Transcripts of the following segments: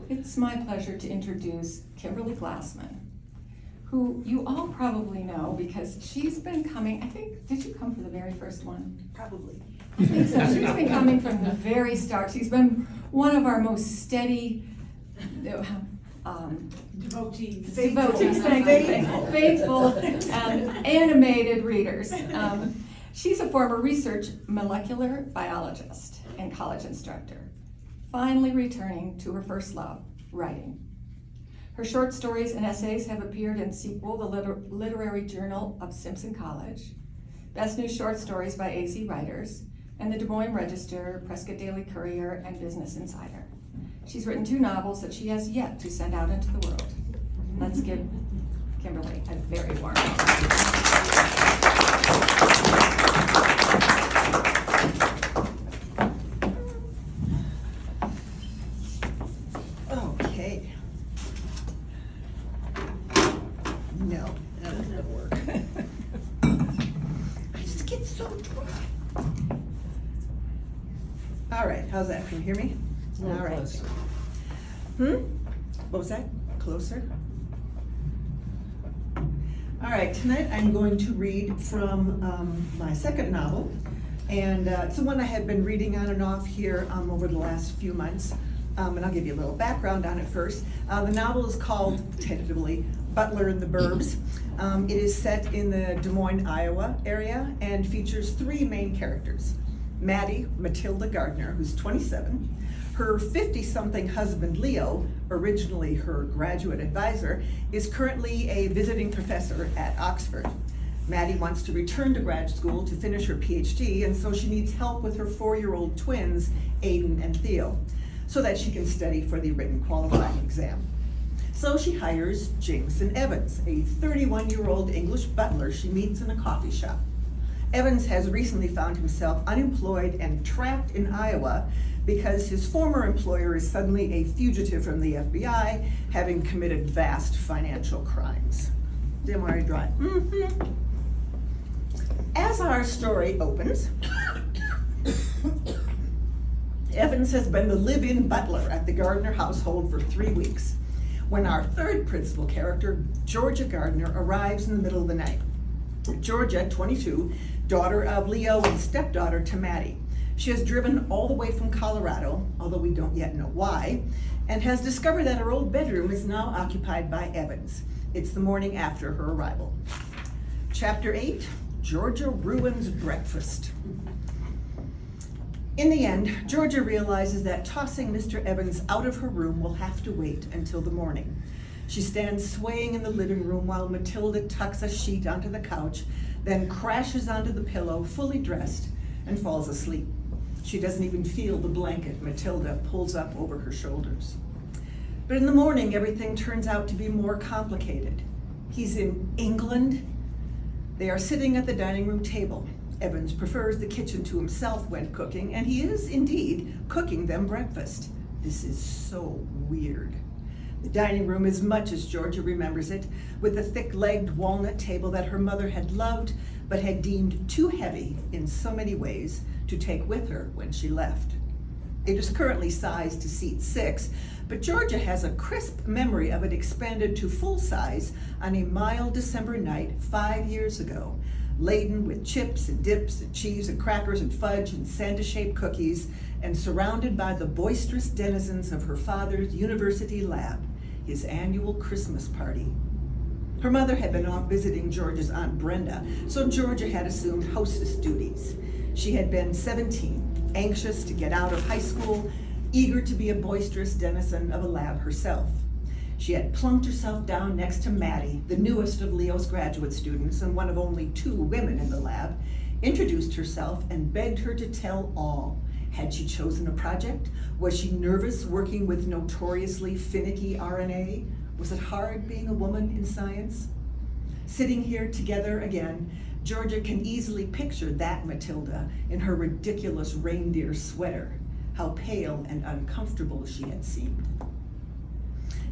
It's my pleasure to introduce Kimberly Glassman, who you all probably know because she's been coming, I think, did you come for the very first one? Probably. I think so. She's been coming from the very start. She's been one of our most steady Devotees. Faithful and animated readers. She's a former research molecular biologist and college instructor, finally returning to her first love, writing. Her short stories and essays have appeared in Sequel, the literary journal of Simpson College, Best New Short Stories by AZ Writers, and the Des Moines Register, Prescott Daily Courier, and Business Insider. She's written 2 novels that she has yet to send out into the world. Let's give Kimberly a very warm welcome. Okay. No, that doesn't work. I just get so dry. All right, how's that? Can you hear me? All right. Closer. What was that? Closer? All right, tonight I'm going to read from my second novel, and it's the one I have been reading on and off here over the last few months, and I'll give you a little background on it first. The novel is called, tentatively, Butler in the Burbs. It is set in the Des Moines, Iowa area and features 3 main characters. Maddie Matilda Gardner, who's 27, her 50-something husband Leo, originally her graduate advisor, is currently a visiting professor at Oxford. Maddie wants to return to grad school to finish her PhD, and so she needs help with her 4-year-old twins, Aiden and Theo, so that she can study for the written qualifying exam. So she hires Jameson Evans, a 31-year-old English butler she meets in a coffee shop. Evans has recently found himself unemployed and trapped in Iowa because his former employer is suddenly a fugitive from the FBI, having committed vast financial crimes. Am I dry? Mm-hmm. As our story opens, Evans has been the live-in butler at the Gardner household for 3 weeks, when our third principal character, Georgia Gardner, arrives in the middle of the night. Georgia, 22, daughter of Leo and stepdaughter to Maddie. She has driven all the way from Colorado, although we don't yet know why, and has discovered that her old bedroom is now occupied by Evans. It's the morning after her arrival. Chapter 8, Georgia ruins breakfast. In the end, Georgia realizes that tossing Mr. Evans out of her room will have to wait until the morning. She stands swaying in the living room while Matilda tucks a sheet onto the couch, then crashes onto the pillow, fully dressed, and falls asleep. She doesn't even feel the blanket Matilda pulls up over her shoulders. But in the morning, everything turns out to be more complicated. He's in England. They are sitting at the dining room table. Evans prefers the kitchen to himself when cooking, and he is indeed cooking them breakfast. This is so weird. The dining room is much as Georgia remembers it, with a thick-legged walnut table that her mother had loved, but had deemed too heavy in so many ways to take with her when she left. It is currently sized to seat 6, but Georgia has a crisp memory of it expanded to full size on a mild December night 5 years ago, laden with chips and dips and cheese and crackers and fudge and Santa-shaped cookies, and surrounded by the boisterous denizens of her father's university lab, his annual Christmas party. Her mother had been off visiting Georgia's Aunt Brenda, so Georgia had assumed hostess duties. She had been 17, anxious to get out of high school, eager to be a boisterous denizen of a lab herself. She had plunked herself down next to Maddie, the newest of Leo's graduate students and one of only 2 women in the lab, introduced herself and begged her to tell all. Had she chosen a project? Was she nervous working with notoriously finicky RNA? Was it hard being a woman in science? Sitting here together again, Georgia can easily picture that Matilda in her ridiculous reindeer sweater, how pale and uncomfortable she had seemed.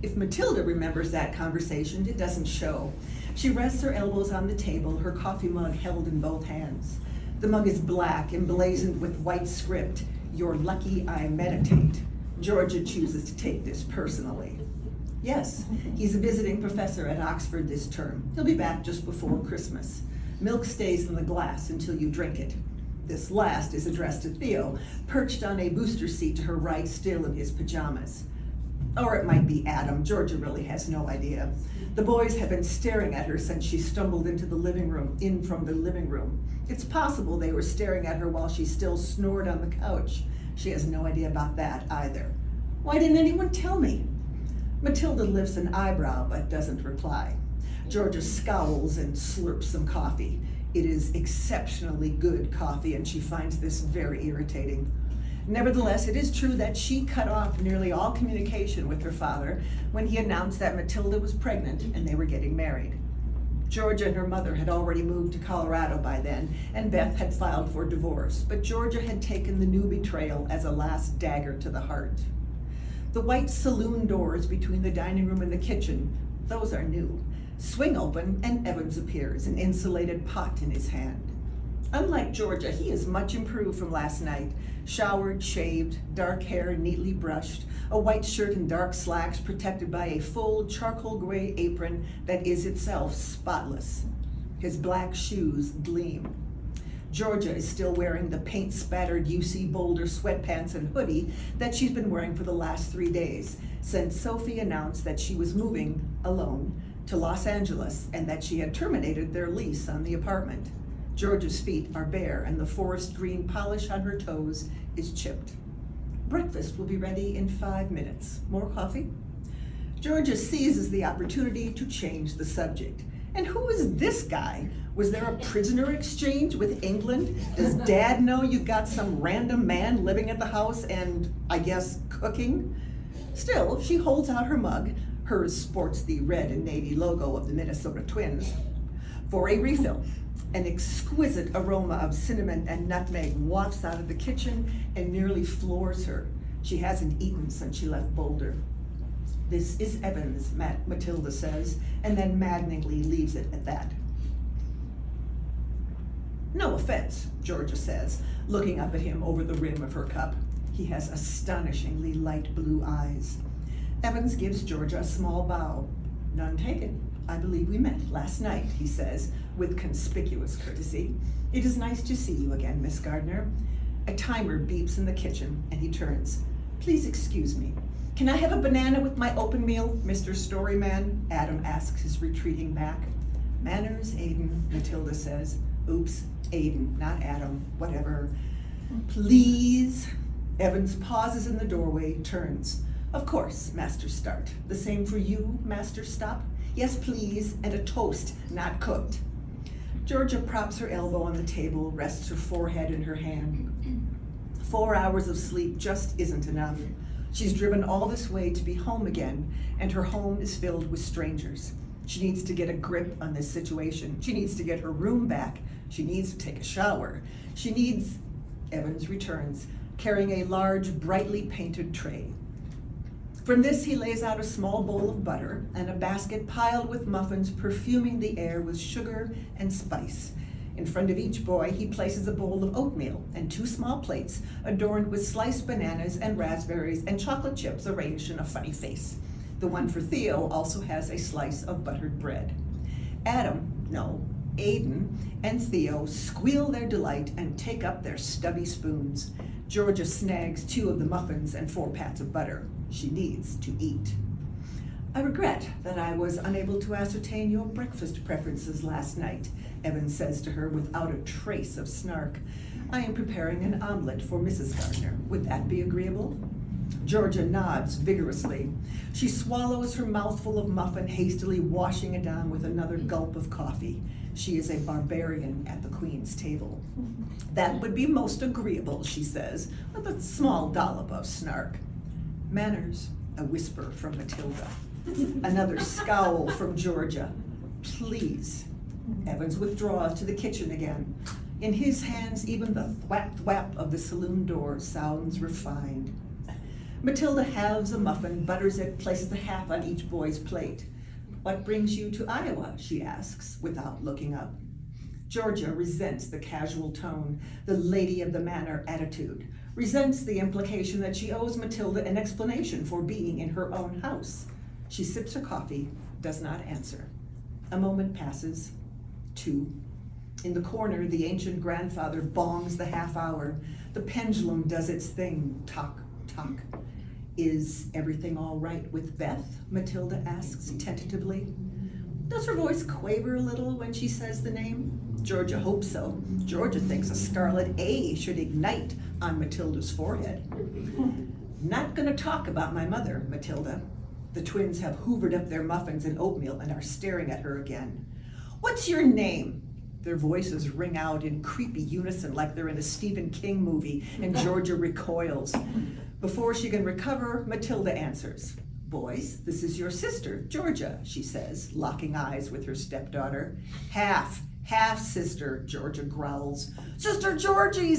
If Matilda remembers that conversation, it doesn't show. She rests her elbows on the table, her coffee mug held in both hands. The mug is black, emblazoned with white script, "You're lucky I meditate," Georgia chooses to take this personally. Yes, he's a visiting professor at Oxford this term. He'll be back just before Christmas. Milk stays in the glass until you drink it. This last is addressed to Theo, perched on a booster seat to her right, still in his pajamas. Or it might be Adam. Georgia really has no idea. The boys have been staring at her since she stumbled in from the living room. It's possible they were staring at her while she still snored on the couch. She has no idea about that either. Why didn't anyone tell me? Matilda lifts an eyebrow but doesn't reply. Georgia scowls and slurps some coffee. It is exceptionally good coffee, and she finds this very irritating. Nevertheless, it is true that she cut off nearly all communication with her father when he announced that Matilda was pregnant and they were getting married. Georgia and her mother had already moved to Colorado by then, and Beth had filed for divorce, but Georgia had taken the new betrayal as a last dagger to the heart. The white saloon doors between the dining room and the kitchen, those are new, swing open and Evans appears, an insulated pot in his hand. Unlike Georgia, he is much improved from last night. Showered, shaved, dark hair neatly brushed, a white shirt and dark slacks protected by a full charcoal gray apron that is itself spotless. His black shoes gleam. Georgia is still wearing the paint-spattered UC Boulder sweatpants and hoodie that she's been wearing for the last 3 days, since Sophie announced that she was moving, alone, to Los Angeles and that she had terminated their lease on the apartment. Georgia's feet are bare and the forest green polish on her toes is chipped. Breakfast will be ready in 5 minutes. More coffee? Georgia seizes the opportunity to change the subject. And who is this guy? Was there a prisoner exchange with England? Does Dad know you've got some random man living at the house and, I guess, cooking? Still, she holds out her mug. Hers sports the red and navy logo of the Minnesota Twins. For a refill. An exquisite aroma of cinnamon and nutmeg wafts out of the kitchen and nearly floors her. She hasn't eaten since she left Boulder. This is Evans, Matilda says, and then maddeningly leaves it at that. No offense, Georgia says, looking up at him over the rim of her cup. He has astonishingly light blue eyes. Evans gives Georgia a small bow. None taken. I believe we met last night, he says, with conspicuous courtesy. It is nice to see you again, Miss Gardner. A timer beeps in the kitchen, and he turns. Please excuse me. Can I have a banana with my open meal, Mr. Storyman? Adam asks his retreating back. Manners, Aiden, Matilda says. Oops, Aiden, not Adam, whatever. Please. Evans pauses in the doorway, turns. Of course, Master Start. The same for you, Master Stop? Yes, please, and a toast, not cooked. Georgia props her elbow on the table, rests her forehead in her hand. 4 hours of sleep just isn't enough. She's driven all this way to be home again, and her home is filled with strangers. She needs to get a grip on this situation. She needs to get her room back. She needs to take a shower. Evans returns, carrying a large, brightly painted tray. From this, he lays out a small bowl of butter and a basket piled with muffins, perfuming the air with sugar and spice. In front of each boy, he places a bowl of oatmeal and 2 small plates adorned with sliced bananas and raspberries and chocolate chips arranged in a funny face. The one for Theo also has a slice of buttered bread. Aiden and Theo squeal their delight and take up their stubby spoons. Georgia snags 2 of the muffins and 4 pats of butter. She needs to eat. I regret that I was unable to ascertain your breakfast preferences last night, Evans says to her without a trace of snark. I am preparing an omelet for Mrs. Gardner. Would that be agreeable? Georgia nods vigorously. She swallows her mouthful of muffin, hastily washing it down with another gulp of coffee. She is a barbarian at the Queen's table. That would be most agreeable, she says, with a small dollop of snark. Manners, a whisper from Matilda. Another scowl from Georgia. Please. Evans withdraws to the kitchen again. In his hands, even the thwap-thwap of the saloon door sounds refined. Matilda halves a muffin, butters it, places a half on each boy's plate. What brings you to Iowa, she asks, without looking up. Georgia resents the casual tone, the lady of the manor attitude. resents the implication that she owes Matilda an explanation for being in her own house. She sips her coffee, does not answer. A moment passes, 2. In the corner, the ancient grandfather bongs the half hour. The pendulum does its thing, tock, tock. Is everything all right with Beth? Matilda asks tentatively. Does her voice quaver a little when she says the name? Georgia hopes so. Georgia thinks a scarlet A should ignite on Matilda's forehead. Not gonna talk about my mother, Matilda. The twins have hoovered up their muffins and oatmeal and are staring at her again. What's your name? Their voices ring out in creepy unison like they're in a Stephen King movie, and Georgia recoils. Before she can recover, Matilda answers. Boys, this is your sister, Georgia, she says, locking eyes with her stepdaughter. Half-sister, Georgia growls. Sister Georgie,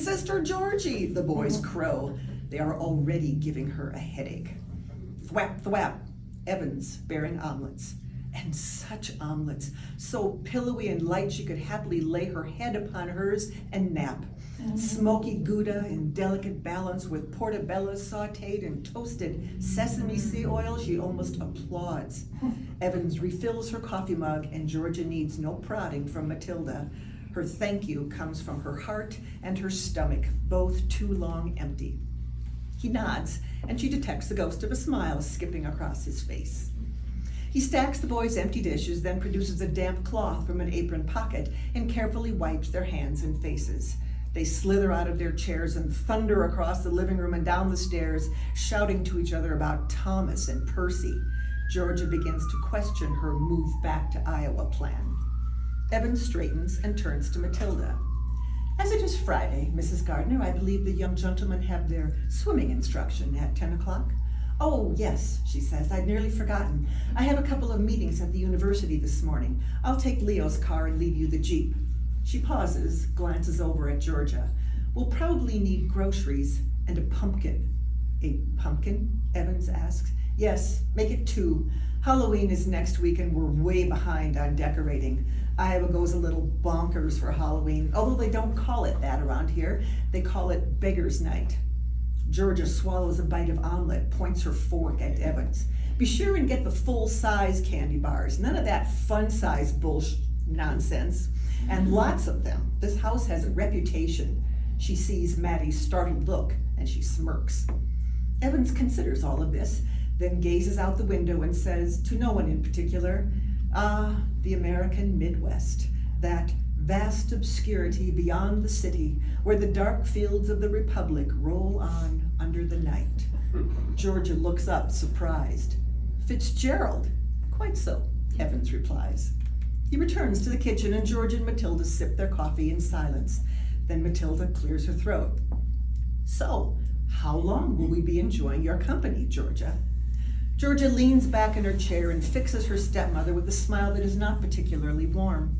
the boys crow. They are already giving her a headache. Thwap, thwap, Evans bearing omelets. And such omelets, so pillowy and light she could happily lay her head upon hers and nap. Smoky Gouda in delicate balance with portobello sauteed in toasted sesame seed oil, she almost applauds. Evans refills her coffee mug and Georgia needs no prodding from Matilda. Her thank you comes from her heart and her stomach, both too long empty. He nods and she detects the ghost of a smile skipping across his face. He stacks the boys' empty dishes, then produces a damp cloth from an apron pocket and carefully wipes their hands and faces. They slither out of their chairs and thunder across the living room and down the stairs, shouting to each other about Thomas and Percy. Georgia begins to question her move back to Iowa plan. Evans straightens and turns to Matilda. As it is Friday, Mrs. Gardner, I believe the young gentlemen have their swimming instruction at 10 o'clock. Oh, yes, she says, I'd nearly forgotten. I have a couple of meetings at the university this morning. I'll take Leo's car and leave you the Jeep. She pauses, glances over at Georgia. We'll probably need groceries and a pumpkin. A pumpkin? Evans asks. Yes, make it 2. Halloween is next week and we're way behind on decorating. Iowa goes a little bonkers for Halloween, although they don't call it that around here. They call it Beggar's Night. Georgia swallows a bite of omelet, points her fork at Evans. Be sure and get the full-size candy bars. None of that fun-size bullshit nonsense. And lots of them. This house has a reputation. She sees Maddie's startled look, and she smirks. Evans considers all of this, then gazes out the window and says, to no one in particular, the American Midwest, that vast obscurity beyond the city, where the dark fields of the Republic roll on under the night. Georgia looks up, surprised. Fitzgerald? Quite so, Evans replies. He returns to the kitchen and Georgia and Matilda sip their coffee in silence. Then Matilda clears her throat. So, how long will we be enjoying your company, Georgia? Georgia leans back in her chair and fixes her stepmother with a smile that is not particularly warm.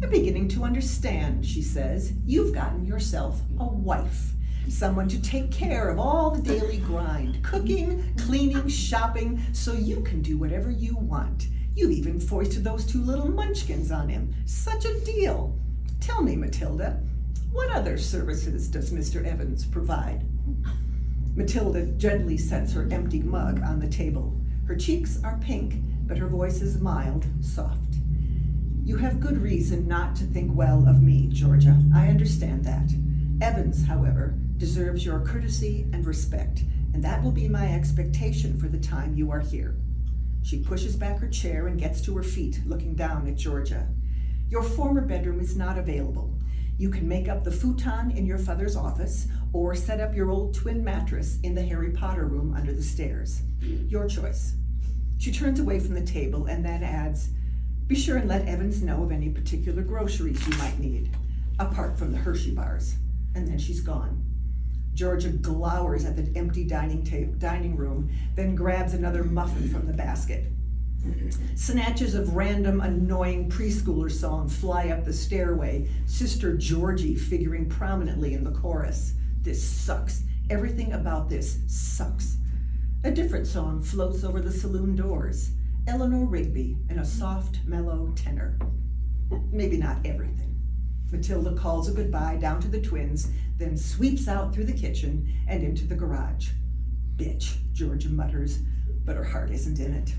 I'm beginning to understand, she says. You've gotten yourself a wife. Someone to take care of all the daily grind, cooking, cleaning, shopping, so you can do whatever you want. You've even foisted those 2 little munchkins on him. Such a deal. Tell me, Matilda, what other services does Mr. Evans provide? Matilda gently sets her empty mug on the table. Her cheeks are pink, but her voice is mild, soft. You have good reason not to think well of me, Georgia. I understand that. Evans, however, deserves your courtesy and respect, and that will be my expectation for the time you are here. She pushes back her chair and gets to her feet, looking down at Georgia. Your former bedroom is not available. You can make up the futon in your father's office or set up your old twin mattress in the Harry Potter room under the stairs. Your choice. She turns away from the table and then adds, be sure and let Evans know of any particular groceries you might need, apart from the Hershey bars. And then she's gone. Georgia glowers at the empty dining room, then grabs another muffin from the basket. Snatches of random, annoying preschooler song fly up the stairway, Sister Georgie figuring prominently in the chorus. This sucks. Everything about this sucks. A different song floats over the saloon doors. Eleanor Rigby in a soft, mellow tenor. Maybe not everything. Matilda calls a goodbye down to the twins, then sweeps out through the kitchen and into the garage. Bitch, Georgia mutters, but her heart isn't in it.